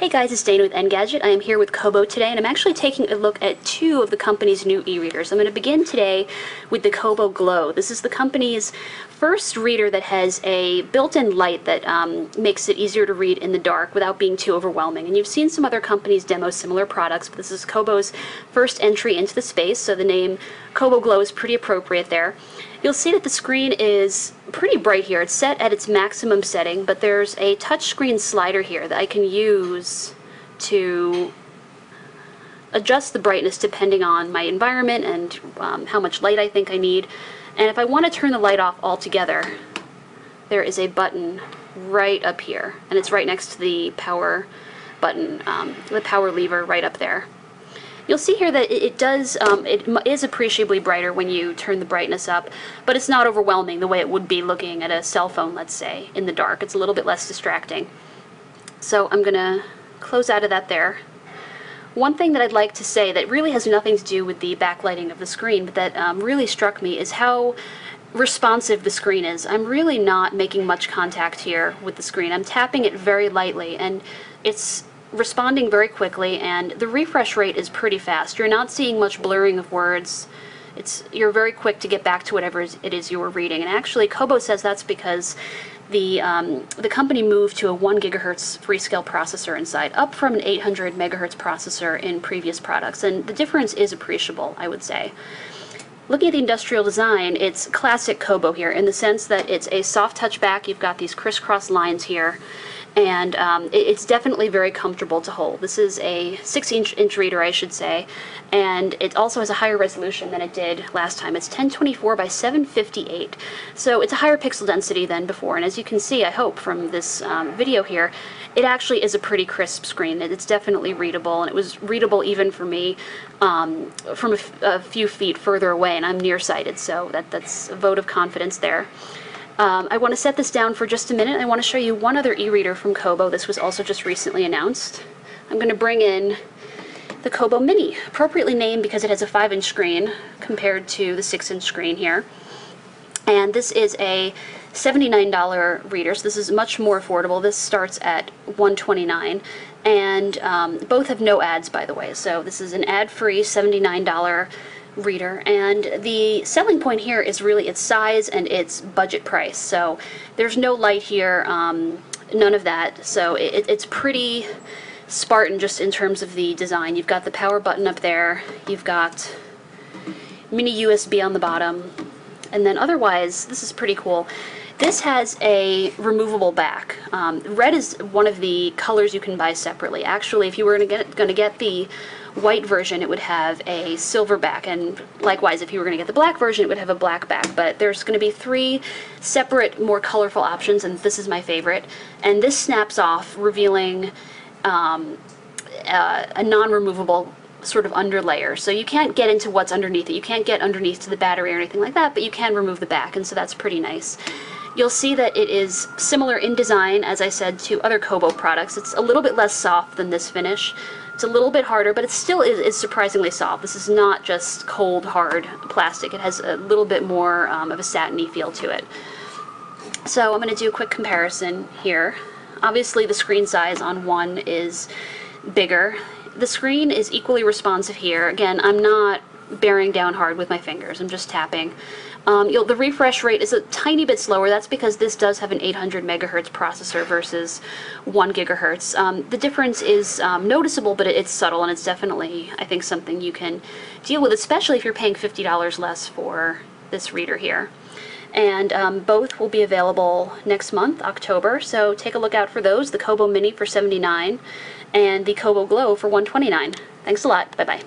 Hey guys, it's Dana with Engadget. I am here with Kobo today, and I'm actually taking a look at two of the company's new e-readers. I'm going to begin today with the Kobo Glo. This is the company's first reader that has a built-in light that makes it easier to read in the dark without being too overwhelming. And you've seen some other companies demo similar products, but this is Kobo's first entry into the space, so the name Kobo Glo is pretty appropriate there. You'll see that the screen is pretty bright here. It's set at its maximum setting, but there's a touchscreen slider here that I can use to adjust the brightness depending on my environment and how much light I think I need. And if I want to turn the light off altogether, there is a button right up here, and it's right next to the power button, the power lever right up there. You'll see here that it is appreciably brighter when you turn the brightness up, but it's not overwhelming the way it would be looking at a cell phone, let's say, in the dark. It's a little bit less distracting. So I'm going to close out of that there. One thing that I'd like to say that really has nothing to do with the backlighting of the screen, but that really struck me is how responsive the screen is. I'm really not making much contact here with the screen. I'm tapping it very lightly, and it's responding very quickly, and the refresh rate is pretty fast. You're not seeing much blurring of words. You're very quick to get back to whatever it is you were reading. And actually, Kobo says that's because the company moved to a 1 gigahertz Freescale processor inside, up from an 800 megahertz processor in previous products. And the difference is appreciable, I would say. Looking at the industrial design, it's classic Kobo here in the sense that it's a soft touch back. You've got these crisscross lines here, and it's definitely very comfortable to hold. This is a 6-inch reader, I should say, and it also has a higher resolution than it did last time. It's 1024 by 758, so it's a higher pixel density than before, and as you can see, I hope, from this video here, it actually is a pretty crisp screen. It's definitely readable, and it was readable even for me from a few feet further away, and I'm nearsighted, so that's a vote of confidence there. I want to set this down for just a minute. I want to show you one other e-reader from Kobo. This was also just recently announced. I'm going to bring in the Kobo Mini, appropriately named because it has a 5-inch screen compared to the 6-inch screen here. And this is a $79 reader, so this is much more affordable. This starts at $129, and both have no ads, by the way. So this is an ad-free $79 reader, and the selling point here is really its size and its budget price. So there's no light here, none of that, so it's pretty Spartan just in terms of the design. You've got the power button up there, you've got mini USB on the bottom, and then otherwise this is pretty cool. This has a removable back. Red is one of the colors you can buy separately. Actually, if you were going to get the white version, it would have a silver back, and likewise, if you were going to get the black version, it would have a black back. But there's going to be 3 separate, more colorful options, and this is my favorite. And this snaps off, revealing a non-removable sort of underlayer. So you can't get into what's underneath it. You can't get underneath to the battery or anything like that, but you can remove the back, and so that's pretty nice. You'll see that it is similar in design, as I said, to other Kobo products. It's a little bit less soft than this finish. It's a little bit harder, but it still is surprisingly soft. This is not just cold, hard plastic. It has a little bit more of a satiny feel to it. So I'm going to do a quick comparison here. Obviously, the screen size on one is bigger. The screen is equally responsive here. Again, I'm not bearing down hard with my fingers. I'm just tapping. The refresh rate is a tiny bit slower. That's because this does have an 800 megahertz processor versus 1 gigahertz. The difference is noticeable, but it's subtle, and it's definitely, I think, something you can deal with, especially if you're paying $50 less for this reader here. And both will be available next month, October, so take a look out for those. The Kobo Mini for $79 and the Kobo Glo for $129. Thanks a lot. Bye-bye.